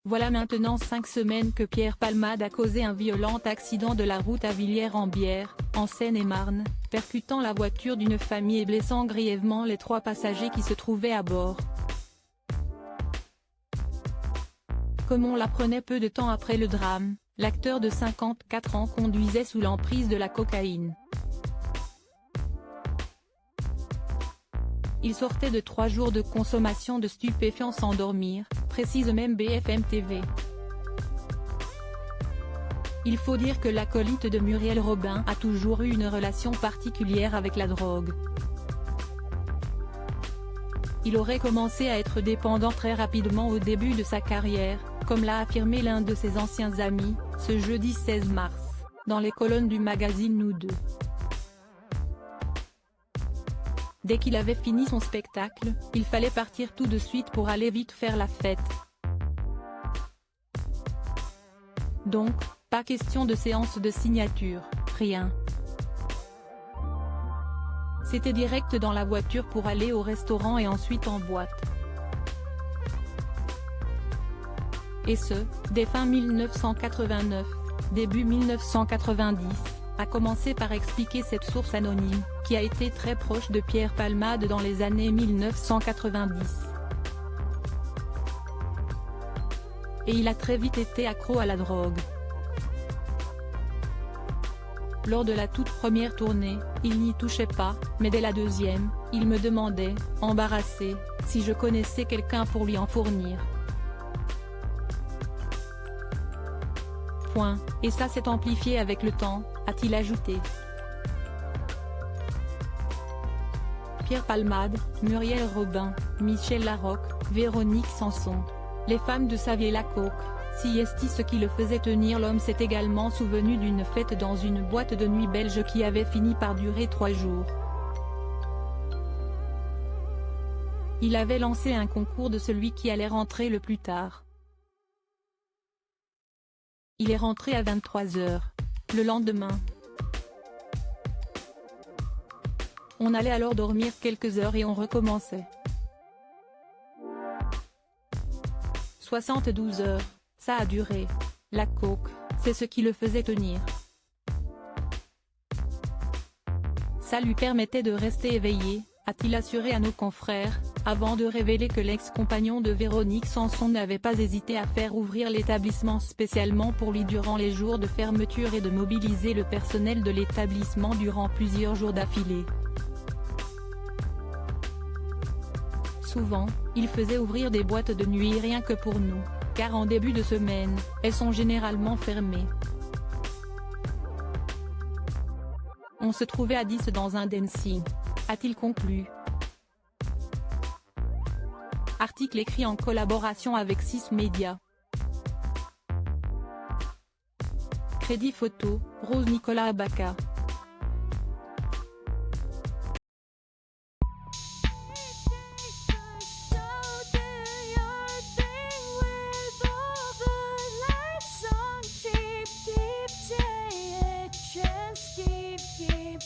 Voilà maintenant 5 semaines que Pierre Palmade a causé un violent accident de la route à Villiers-en-Bière, en Seine-et-Marne, percutant la voiture d'une famille et blessant grièvement les 3 passagers qui se trouvaient à bord. Comme on l'apprenait peu de temps après le drame, l'acteur de 54 ans conduisait sous l'emprise de la cocaïne. Il sortait de 3 jours de consommation de stupéfiants sans dormir, précise même BFM TV. Il faut dire que l'acolyte de Muriel Robin a toujours eu une relation particulière avec la drogue. Il aurait commencé à être dépendant très rapidement au début de sa carrière, comme l'a affirmé l'un de ses anciens amis, ce jeudi 16 mars, dans les colonnes du magazine Nous Deux. Dès qu'il avait fini son spectacle, il fallait partir tout de suite pour aller vite faire la fête. Donc, pas question de séance de signature, rien. C'était direct dans la voiture pour aller au restaurant et ensuite en boîte. Et ce, dès fin 1989, début 1990, a commencé par expliquer cette source anonyme, qui a été très proche de Pierre Palmade dans les années 1990. Et il a très vite été accro à la drogue. Lors de la toute première tournée, il n'y touchait pas, mais dès la deuxième, il me demandait, embarrassé, si je connaissais quelqu'un pour lui en fournir. Point, et ça s'est amplifié avec le temps, a-t-il ajouté. Pierre Palmade, Muriel Robin, Michel Larocque, Véronique Sanson. Les femmes de Xavier Lacoque, si est ce qui le faisait tenir. L'homme s'est également souvenu d'une fête dans une boîte de nuit belge qui avait fini par durer 3 jours. Il avait lancé un concours de celui qui allait rentrer le plus tard. Il est rentré à 23 h. Le lendemain. On allait alors dormir quelques heures et on recommençait. 72 heures, ça a duré. La coke, c'est ce qui le faisait tenir. Ça lui permettait de rester éveillé, a-t-il assuré à nos confrères, avant de révéler que l'ex-compagnon de Véronique Sanson n'avait pas hésité à faire ouvrir l'établissement spécialement pour lui durant les jours de fermeture et de mobiliser le personnel de l'établissement durant plusieurs jours d'affilée. Souvent, il faisait ouvrir des boîtes de nuit rien que pour nous, car en début de semaine, elles sont généralement fermées. On se trouvait à 10 dans un dancing, a-t-il conclu. Article écrit en collaboration avec 6 médias. Crédit photo, Rose Nicolas Abaca. Keep